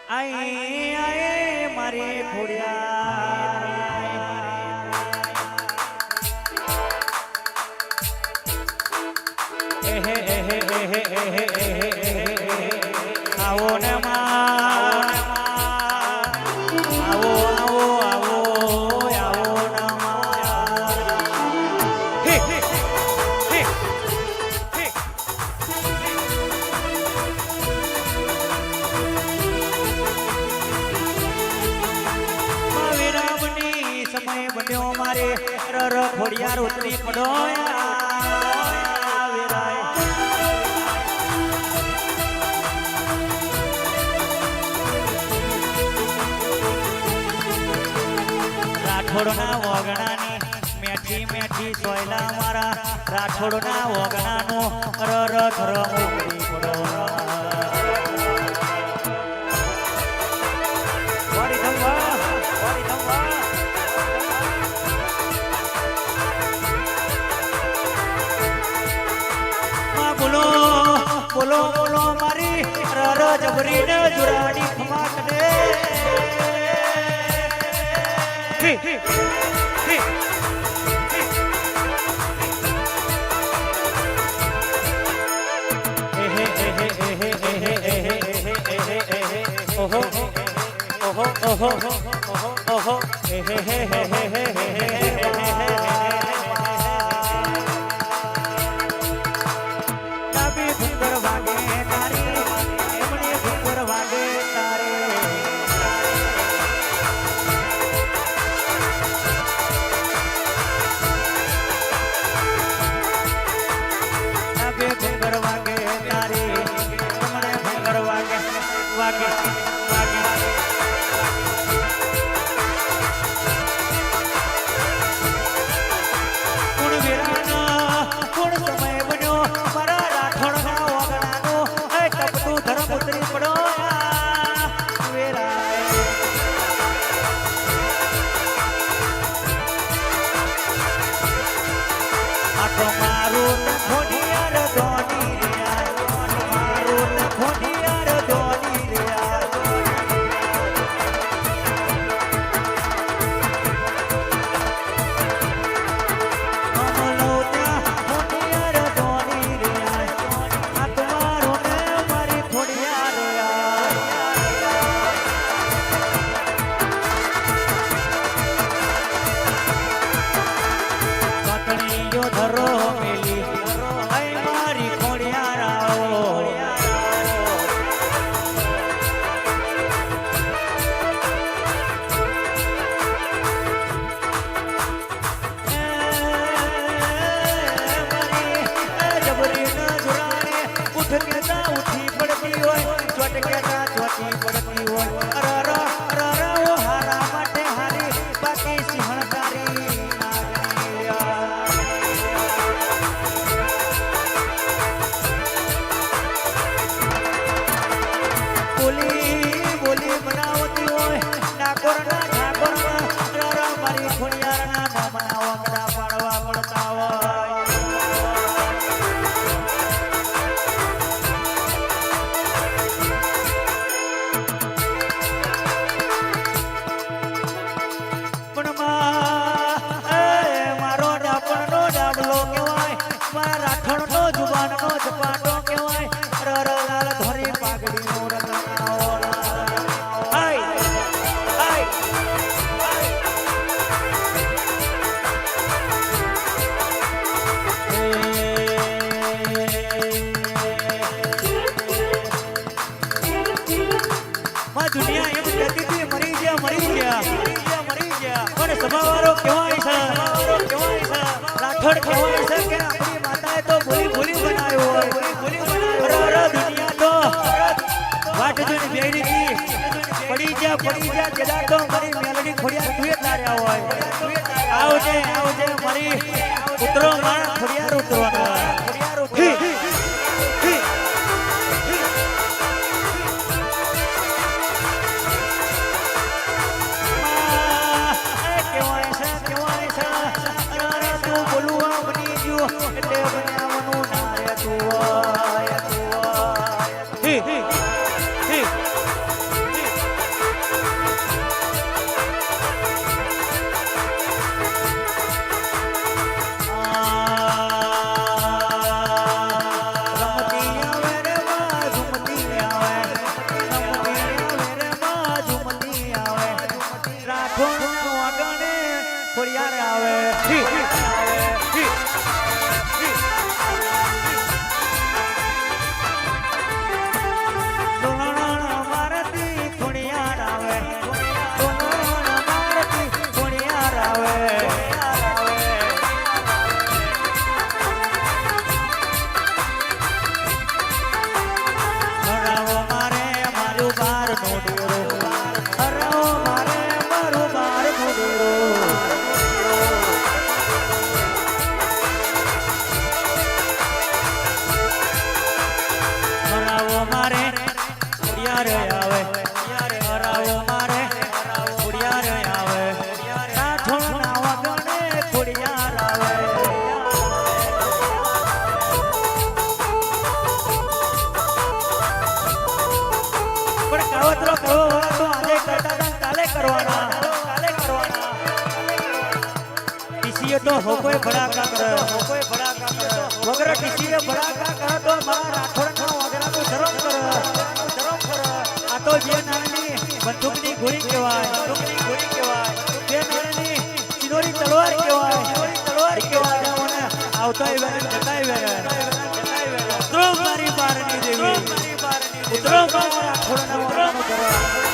આઈ આઈ મારી ખોડિયા આવો ને માં આવો આવો આવો આવો ને માં હે હે હે હે વિરામની સમય બન્યો મારે રર ખોડિયાર ઉતરી પડો રાઠોડના વગણાની મેઠી મેઠી સોયલા મારા રાઠોડના વગણાનો રર ધરમો કરી પડો વારી ધમવા બોલો બોલો બોલો મારી રર જબરીને જુરાડી ખમા કરે રાઠોડ કહેવાય છે કે આપણી માતાએ તો ભૂલી ભૂલી બનાવ્યો હોય દુનિયા તો વાટ જોઈને બેરી કી પડી જા જરા તો મારી મેલડી ખોડિયાર તુએ તાર્યા હોય આવજે મારી ઉતરો મારા ખોડિયાર ઉતરવાનો ખોડિયાર આવે તો હોકોય ભડાકા કરે વગર ટીસીએ ભડાકા કરે તો મારા રાઠોડનો વગરાનો શરમ કરે આ તો જે નાની બંદૂકની ગોળી કહેવાય જે નાની ચિનોરી તલવાર કહેવાય મને આવતાય વેરે જતાય વેરે ઉતરો મારી બારની દેવી ઉતરો મારા રાઠોડનો વગરાનો